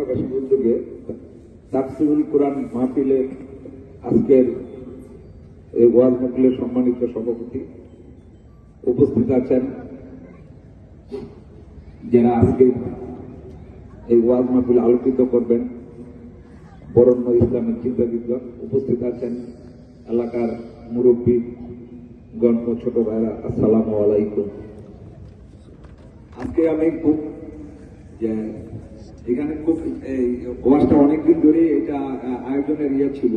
এলাকাবাসীর উদ্যোগে তাফসীরুল কোরআন মাহফিলের আজকের এই ওয়াজ মাহফিলের সম্মানিত সভাপতি উপস্থিত আছেন, যারা আজকে এই ওয়াজ মাহফিল আলোকিত করবেন, বরেণ্য ইসলামিক চিন্তাবিদ উপস্থিত আছেন, এলাকার মুরব্বী গণ্য ছোট ভাইরা, আসসালামু আলাইকুম। আজকে আমি খুব এখানে খুব ওয়াজটা অনেকদিন ধরে এটা আয়োজনের ছিল,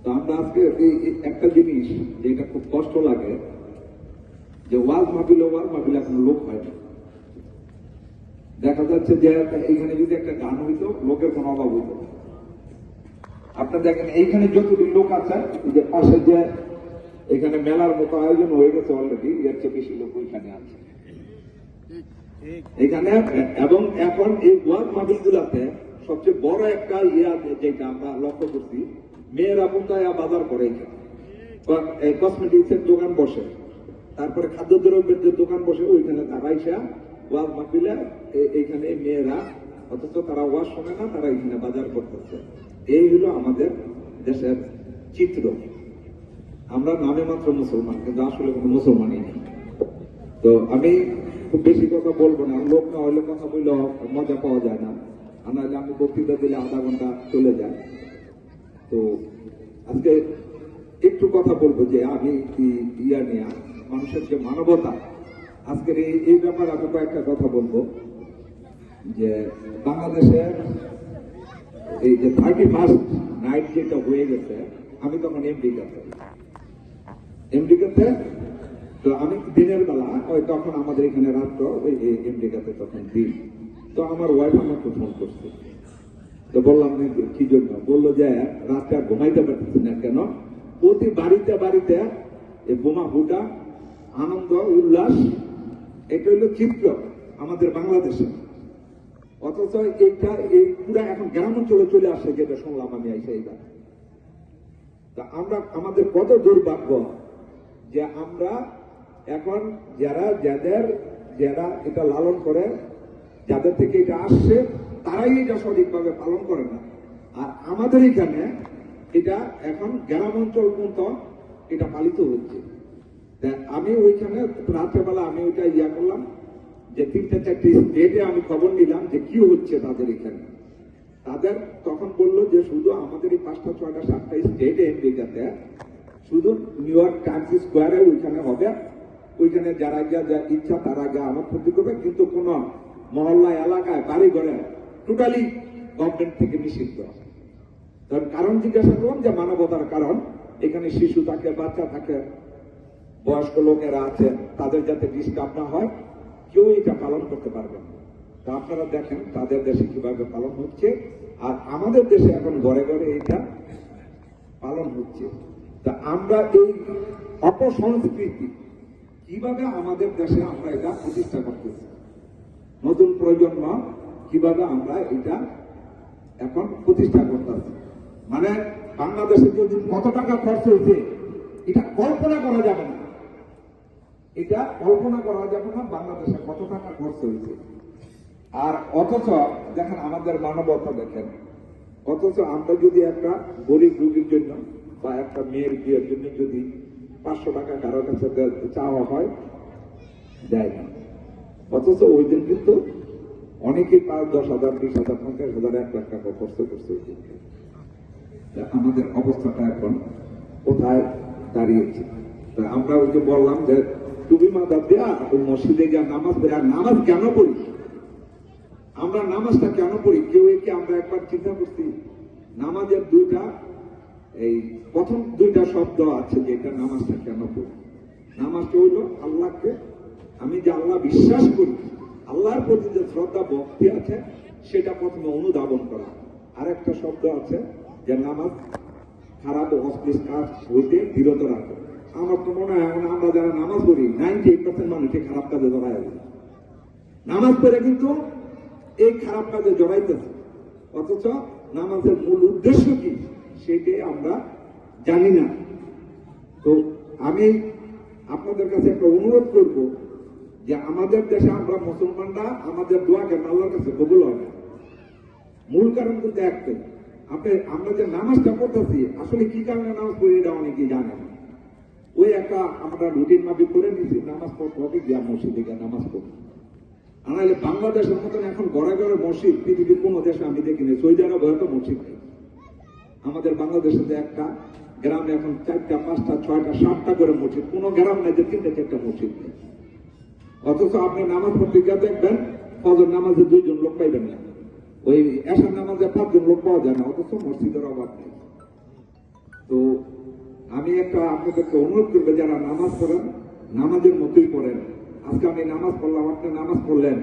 তো আমরা আজকে একটা জিনিস যেটা খুব কষ্ট লাগে যে ওয়াজ মাহফিল এখন লোক হয় না। দেখা যাচ্ছে যে এইখানে যদি একটা গান হইতো লোকের কোনো অভাব হইত না। আপনার দেখেন এইখানে যতটি লোক আছে, যে পাশে যে এখানে মেলার মতো আয়োজন হয়ে গেছে অলরেডি, এর চেয়ে বেশি লোক ওইখানে আছে এখানে। এবং এখন এই ওয়াজ মাহফিল গুলাতে সবচেয়ে বড় একটা যেটা আমরা লক্ষ্য করছি, মেয়েরা বুন্দায়া বাজার করে, এখানে কসমেটিক্স এর দোকান বসে, তারপরে খাদ্যদ্রব্যের যে দোকান বসে, ওইখানে তারা এসে ওয়াজ মাহফিলে এইখানে মেয়েরা, অথচ তারা ওয়াজ শোনে না, তারা এখানে বাজার করতেছে। এই হলো আমাদের দেশের চিত্র। আমরা নামে মাত্র মুসলমান, কিন্তু আসলে কোনো মুসলমানই নেই। তো আমি খুব বেশি কথা বলবো না, লোক না হলে কথা বললে মজা পাওয়া যায় না, নাহলে আমি বক্তৃতা দিলে আধা ঘন্টা চলে যায়। তো আজকে একটু কথা বলবো যে আমি ইয়া নিয়ে মানুষের যে মানবতা, আজকের এই ব্যাপারে আমি কয়েকটা কথা বলবো। যে বাংলাদেশের এই যে 31st নাইট যেটা হয়ে গেছে, আমি তখন আমেরিকাতে, তো আমি দিনের বেলা তখন আমাদের এখানে রাত্র, ওই আমেরিকাতে তখন দিন। তো আমার ওয়াইফ আমাকে ফোন করছে, তো বললাম কি জন্য, বললো যে রাতটা ঘুমাইতে পারতেছি না কেন, প্রতি বাড়িতে বাড়িতে এই বোমা ফুটা, আনন্দ উল্লাস, এটা হলো চিত্র আমাদের বাংলাদেশে। অথচ এইটা এই পুরা এখন গ্রাম অঞ্চলে চলে আসছে, যেটা শুনলাম আমি এইবার। তা আমরা আমাদের কত দুর্ভাগ্য যে আমরা এখন যারা এটা লালন করে, যাদের থেকে এটা আসছে, তারাই এটা সঠিকভাবে পালন করে না। আর আমাদের এখানে এটা এখন গ্রাম অঞ্চল পর্যন্ত এটা পালিত হচ্ছে। আমি ওইখানে রাত্রেবেলা আমি ওইটা করলাম যে 3-4টি স্টেটে আমি খবর নিলাম যে কি হচ্ছে তাদের এখানে। তাদের তখন বললো যে শুধু আমাদের এই 5টা 6টা 7টা স্টেটে আমেরিকাতে, শুধু নিউ ইয়র্ক টাইমস স্কোয়ারে ওইখানে হবে, ওইখানে যারা যা ইচ্ছা তারা যা আমার ক্ষতি করবে, কিন্তু কোন মহল্লা এলাকায় বাড়ি ঘরে টোটালি গভর্নমেন্ট থেকে নিষিদ্ধ। তার কারণ জিজ্ঞাসা করলাম যে মানবতার কারণ, এখানে শিশু থাকে, বাচ্চা থাকে, বয়স্ক লোকেরা আছে, তাদের যাতে ডিস্টার্ব না হয়, কেউ এটা পালন করতে পারবে না। তা আপনারা দেখেন তাদের দেশে কিভাবে পালন হচ্ছে, আর আমাদের দেশে এখন ঘরে ঘরে এটা পালন হচ্ছে। তা আমরা এই অপসংস্কৃতি কিভাবে আমাদের দেশে আমরা এটা প্রতিষ্ঠা করতেছি, নতুন প্রজন্ম কিভাবে আমরা এটা এখন প্রতিষ্ঠা করতেছি। মানে বাংলাদেশে যদি কত টাকা খরচ হয়েছে এটা কল্পনা করা যাবে না, এটা কল্পনা করা যাবে না বাংলাদেশে কত টাকা খরচ হয়েছে। আর অথচ দেখেন আমাদের মানবতা দেখেন, অথচ আমরা যদি একটা গরিব রোগীর জন্য বা একটা মেয়ের বিয়ের জন্য যদি 500 টাকা কারোর কাছে চাওয়া হয়, দেয় না। অথচ ওই দিন কিন্তু অনেকেই 5-10,000, 20,000, 50,000, 1 লাখ টাকা খরচ করছে। আমাদের অবস্থাটা এখন কোথায় দাঁড়িয়েছে? আমরা ওই যে বললাম যে তুমি মাথা দেয়া ওই মসজিদে গিয়ে নামাজ পড়ি। আর নামাজ কেন পড়ি? আমরা নামাজটা কেন পড়ি? কেউ একে আমরা একবার চিন্তা করছি? নামাজের প্রথম 2টা শব্দ আছে যে এটা নামাজটা কেন পড়ি। নামাজটা হইল আল্লাহকে, আমি যে আল্লাহ বিশ্বাস করি, আল্লাহর প্রতি যে শ্রদ্ধা ভক্তি আছে সেটা প্রথমে অনুধাবন করা। আরেকটা শব্দ আছে যে নামাজ খারাপ অশ্লীল কাজ হইতে বিরত রাখো। আমার তো মনে হয় আমরা যারা নামাজ পড়ি 98% মানুষই খারাপ কাজে জড়ায় আছে। নামাজ পড়ে কিন্তু এই খারাপ কাজে জড়াইতেছে, অথচ নামাজের মূল উদ্দেশ্য কি সেটাই আমরা জানি না। তো আমি আপনাদের কাছে একটা অনুরোধ করব যে আমাদের দেশে আমরা মুসলমানরা আমাদের দোয়া কেন আল্লাহর কাছে কবুল হয় না। মূল কারণ কিন্তু একটাই, আমরা যে নামাজটা পড়তেছি আসলে কি কারণে নামাজ পড়ি এটা অনেকেই জানে না। ওই একটা আমরা রুটিন মাফিক করে নিচ্ছি, নামাজ পড়তে হবে, গিয়া মসজিদে গিয়ে নামাজ পড়বো। আনালে বাংলাদেশের মতন এখন ঘরে ঘরে মসজিদ পৃথিবীর কোন দেশে আমি দেখিনি। সৌদি আরবে হয়তো মসজিদ নেই, আমাদের বাংলাদেশে যে একটা গ্রামে এখন 4টা 5টা 6টা 7টা করে মসজিদ, কোন গ্রাম নেই যে 3টা 4টা মসজিদ নেই। অথচ আপনি নামাজ পড়তে গিয়ে দেখবেন ফজর নামাজে 2 জন লোক পাইবেন না, ওই এশার নামাজে 5 জন লোক পাওয়া যায় না, অথচ মসজিদের অভাব নেই। তো আমি একটা আপনাদেরকে অনুরোধ করবো, যারা নামাজ পড়েন নামাজের মতোই পড়েন। আজকে আমি নামাজ পড়লাম, আপনি নামাজ পড়লেন,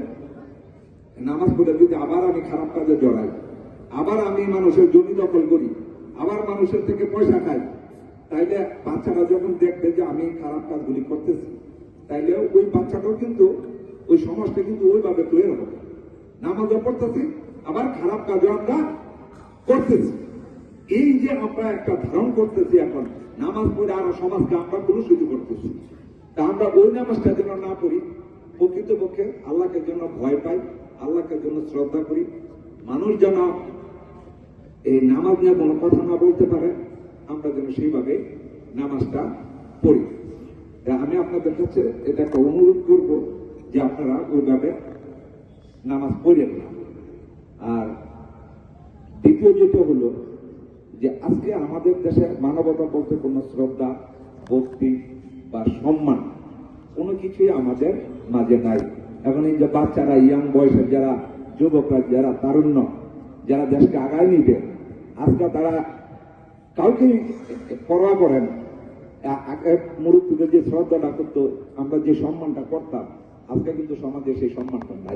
নামাজ পড়ে যদি আবার আমি খারাপ কাজে জড়াই, আবার আমি মানুষের জমি দখল করি, আবার মানুষের থেকে পয়সা খাই, তাইলে বাচ্চারা যখন দেখবে যে আমি খারাপ কাজগুলি করতেছি, তাইলে ওই বাচ্চাটাও কিন্তু ওই সমাজটা কিন্তু ওইভাবে তৈরি হবে। নামাজও পড়তেছি, আবার খারাপ কাজও আমরা করতেছি। এই যে আমরা একটা ধারণ করতেছি, এখন নামাজ পড়ে আরো সমাজকে আমরা কলুষিত করতেছি। তা আমরা ওই নামাজটা যেন না পড়ি, প্রকৃতপক্ষে আল্লাহকে জন্য ভয় পাই, আল্লাহকে জন্য শ্রদ্ধা করি, মানুষ যেন এই নামাজ নিয়ে কোনো কথা না বলতে পারে, আমরা যেন সেইভাবে নামাজটা পড়ি। আমি আপনাদের কাছে এটা একটা অনুরোধ করব যে আপনারা ওইভাবে নামাজ পড়েন না। আর দ্বিতীয় যেটা হলো যে আজকে আমাদের দেশে মানবতা বলতে কোনো শ্রদ্ধা, ভক্তি বা সম্মান কোনো কিছুই আমাদের মাঝে নাই। এখন এই যে বাচ্চারা, ইয়াং বয়সের যারা যুবকরা, যারা তারুণ্য, যারা দেশকে আগায় নিবে, আজকে তারা কাউকে পরোয়া করেন। মুরব্বীদের যে শ্রদ্ধাটা করতো, আমরা যে সম্মানটা করতাম, আজকে কিন্তু সমাজে সেই সম্মানটা নাই।